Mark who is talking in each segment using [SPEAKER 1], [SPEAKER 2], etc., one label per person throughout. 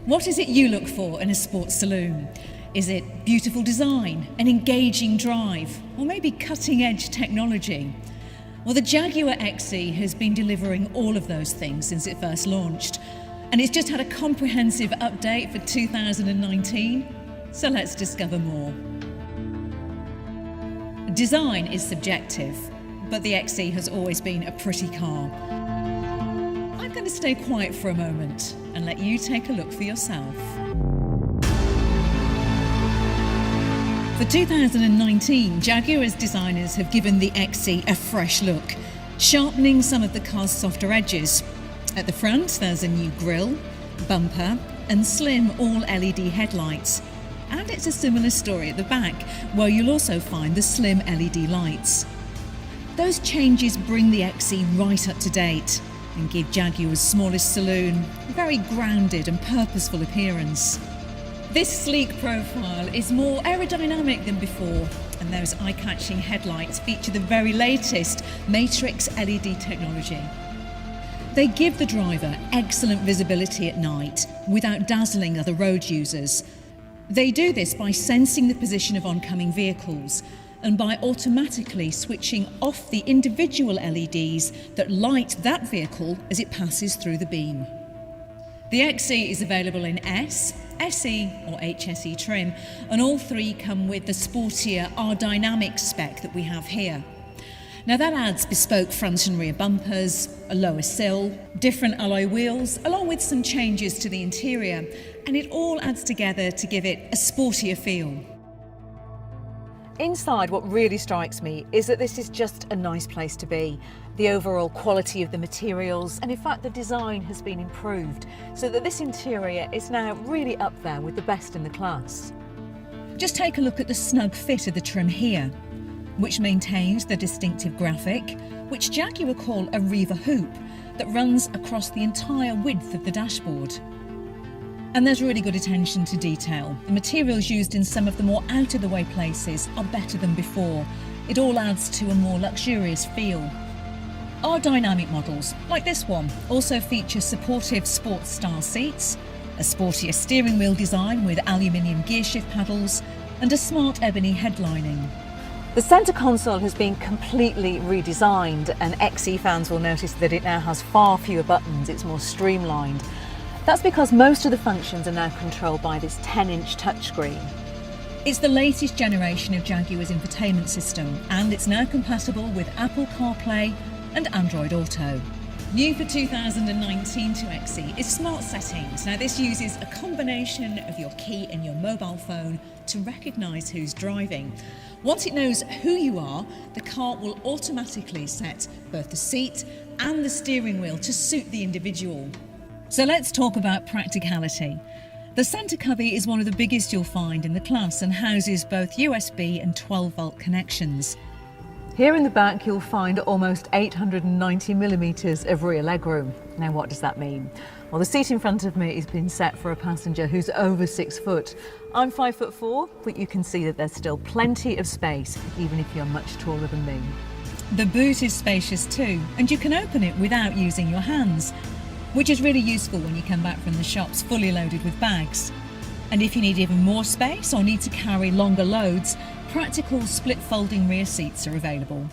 [SPEAKER 1] What is it you look for in a sports saloon? Is it beautiful design, an engaging drive, or maybe cutting-edge technology? Well, the Jaguar XE has been delivering all of those things since it first launched, and it's just had a comprehensive update for 2019, so let's discover more. Design is subjective, but the XE has always been a pretty car. I'm going to stay quiet for a moment and let you take a look for yourself. For 2019, Jaguar's designers have given the XE a fresh look, sharpening some of the car's softer edges. At the front, there's a new grille, bumper, and slim all-LED headlights. And it's a similar story at the back, where you'll also find the slim LED lights. Those changes bring the XE right up to date and give Jaguar's smallest saloon a very grounded and purposeful appearance. This sleek profile is more aerodynamic than before, and those eye-catching headlights feature the very latest Matrix LED technology. They give the driver excellent visibility at night without dazzling other road users. They do this by sensing the position of oncoming vehicles and by automatically switching off the individual LEDs that light that vehicle as it passes through the beam. The XE is available in S, SE or HSE trim, and all three come with the sportier R-Dynamic spec that we have here. Now that adds bespoke front and rear bumpers, a lower sill, different alloy wheels, along with some changes to the interior, and it all adds together to give it a sportier feel.
[SPEAKER 2] Inside, what really strikes me is that this is just a nice place to be. The overall quality of the materials, and in fact the design, has been improved so that this interior is now really up there with the best in the class.
[SPEAKER 1] Just take a look at the snug fit of the trim here, which maintains the distinctive graphic, which Jaguar call a Riva hoop, that runs across the entire width of the dashboard. And there's really good attention to detail. The materials used in some of the more out-of-the-way places are better than before. It all adds to a more luxurious feel. Our dynamic models, like this one, also feature supportive sports-style seats, a sportier steering wheel design with aluminium gearshift paddles, and a smart ebony headlining.
[SPEAKER 2] The centre console has been completely redesigned, and XE fans will notice that it now has far fewer buttons. It's more streamlined. That's because most of the functions are now controlled by this 10-inch touchscreen.
[SPEAKER 1] It's the latest generation of Jaguar's infotainment system, and it's now compatible with Apple CarPlay and Android Auto. New for 2019 to XE is Smart Settings. Now this uses a combination of your key and your mobile phone to recognise who's driving. Once it knows who you are, the car will automatically set both the seat and the steering wheel to suit the individual. So let's talk about practicality. The centre cubby is one of the biggest you'll find in the class and houses both USB and 12-volt connections.
[SPEAKER 2] Here in the back you'll find almost 890 millimetres of rear legroom. Now what does that mean? Well, the seat in front of me has been set for a passenger who's over 6 foot. I'm 5'4", but you can see that there's still plenty of space, even if you're much taller than me.
[SPEAKER 1] The boot is spacious too, and you can open it without using your hands, which is really useful when you come back from the shops fully loaded with bags. And if you need even more space or need to carry longer loads, practical split folding rear seats are available.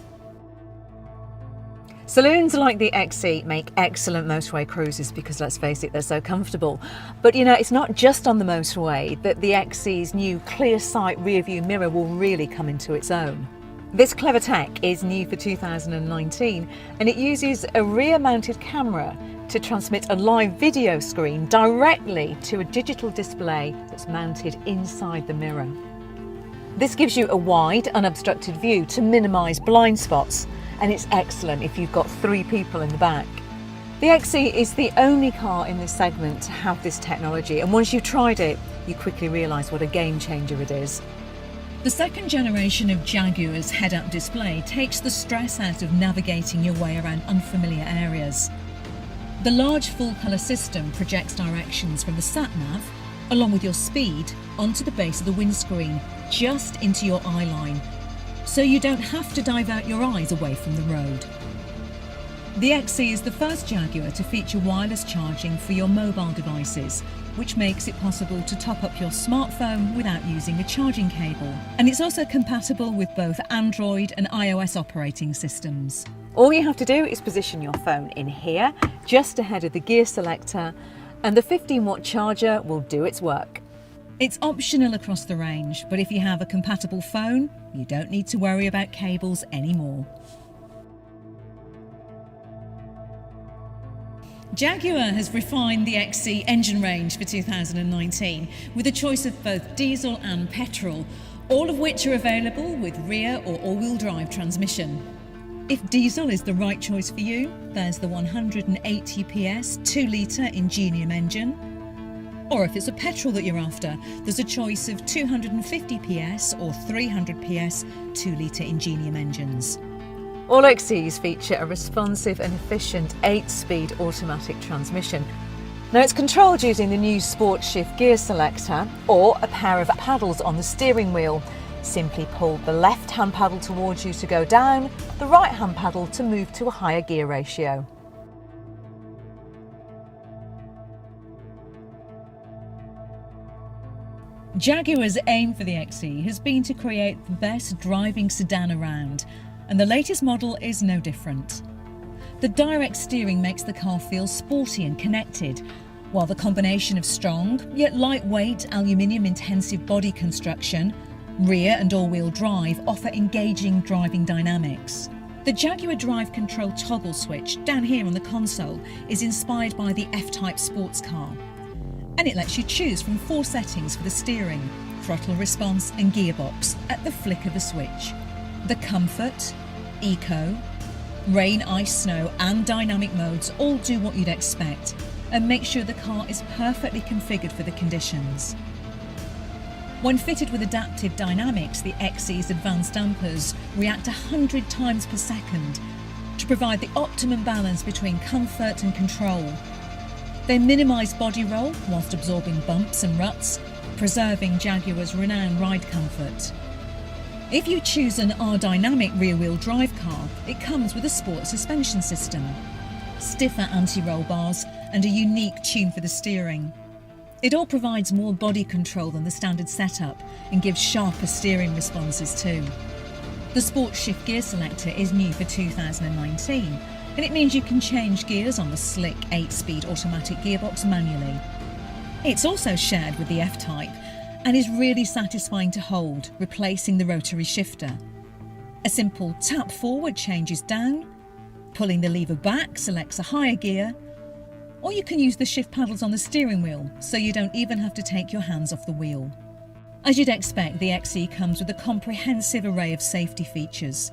[SPEAKER 2] Saloons like the XE make excellent motorway cruisers because, let's face it, they're so comfortable. But you know, it's not just on the motorway that the XE's new clear sight rear view mirror will really come into its own. This clever tech is new for 2019, and it uses a rear-mounted camera to transmit a live video screen directly to a digital display that's mounted inside the mirror. This gives you a wide, unobstructed view to minimise blind spots, and it's excellent if you've got 3 people in the back. The XE is the only car in this segment to have this technology, and once you've tried it, you quickly realise what a game changer it is.
[SPEAKER 1] The second generation of Jaguar's head-up display takes the stress out of navigating your way around unfamiliar areas. The large full-colour system projects directions from the sat-nav, along with your speed, onto the base of the windscreen, just into your eye line, so you don't have to divert your eyes away from the road. The XE is the first Jaguar to feature wireless charging for your mobile devices, which makes it possible to top up your smartphone without using a charging cable. And it's also compatible with both Android and iOS operating systems.
[SPEAKER 2] All you have to do is position your phone in here, just ahead of the gear selector, and the 15-watt charger will do its work.
[SPEAKER 1] It's optional across the range, but if you have a compatible phone, you don't need to worry about cables anymore. Jaguar has refined the XE engine range for 2019 with a choice of both diesel and petrol, all of which are available with rear or all-wheel drive transmission. If diesel is the right choice for you, there's the 180 PS 2-litre Ingenium engine. Or if it's a petrol that you're after, there's a choice of 250 PS or 300 PS 2-litre Ingenium engines.
[SPEAKER 2] All XEs feature a responsive and efficient 8-speed automatic transmission. Now it's controlled using the new Sport Shift gear selector or a pair of paddles on the steering wheel. Simply pull the left-hand paddle towards you to go down, the right-hand paddle to move to a higher gear ratio.
[SPEAKER 1] Jaguar's aim for the XE has been to create the best driving sedan around, and the latest model is no different. The direct steering makes the car feel sporty and connected, while the combination of strong yet lightweight aluminium-intensive body construction, rear and all-wheel drive offer engaging driving dynamics. The Jaguar Drive Control toggle switch down here on the console is inspired by the F-Type sports car, and it lets you choose from 4 settings for the steering, throttle response and gearbox at the flick of a switch. The Comfort, Eco, Rain, Ice, Snow and Dynamic modes all do what you'd expect and make sure the car is perfectly configured for the conditions. When fitted with adaptive dynamics, the XE's advanced dampers react 100 times per second to provide the optimum balance between comfort and control. They minimise body roll whilst absorbing bumps and ruts, preserving Jaguar's renowned ride comfort. If you choose an R-Dynamic rear-wheel drive car, it comes with a sport suspension system, stiffer anti-roll bars and a unique tune for the steering. It all provides more body control than the standard setup and gives sharper steering responses too. The Sport Shift gear selector is new for 2019, and it means you can change gears on the slick 8-speed automatic gearbox manually. It's also shared with the F-Type and is really satisfying to hold, replacing the rotary shifter. A simple tap forward changes down, pulling the lever back selects a higher gear, or you can use the shift paddles on the steering wheel so you don't even have to take your hands off the wheel. As you'd expect, the XE comes with a comprehensive array of safety features.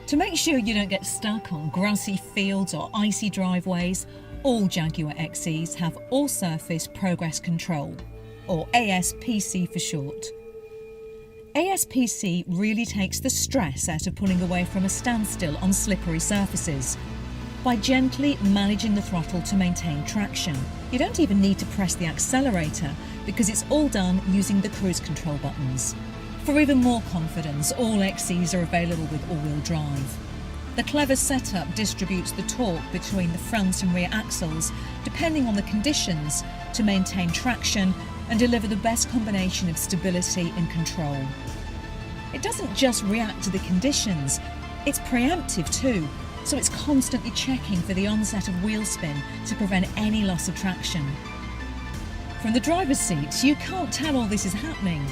[SPEAKER 1] To make sure you don't get stuck on grassy fields or icy driveways, all Jaguar XEs have All-Surface Progress Control, or ASPC for short. ASPC really takes the stress out of pulling away from a standstill on slippery surfaces by gently managing the throttle to maintain traction. You don't even need to press the accelerator because it's all done using the cruise control buttons. For even more confidence, all XEs are available with all-wheel drive. The clever setup distributes the torque between the front and rear axles depending on the conditions to maintain traction and deliver the best combination of stability and control. It doesn't just react to the conditions, it's preemptive too, so it's constantly checking for the onset of wheel spin to prevent any loss of traction. From the driver's seat, you can't tell all this is happening.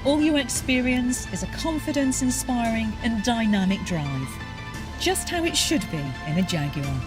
[SPEAKER 1] All you experience is a confidence-inspiring and dynamic drive. Just how it should be in a Jaguar.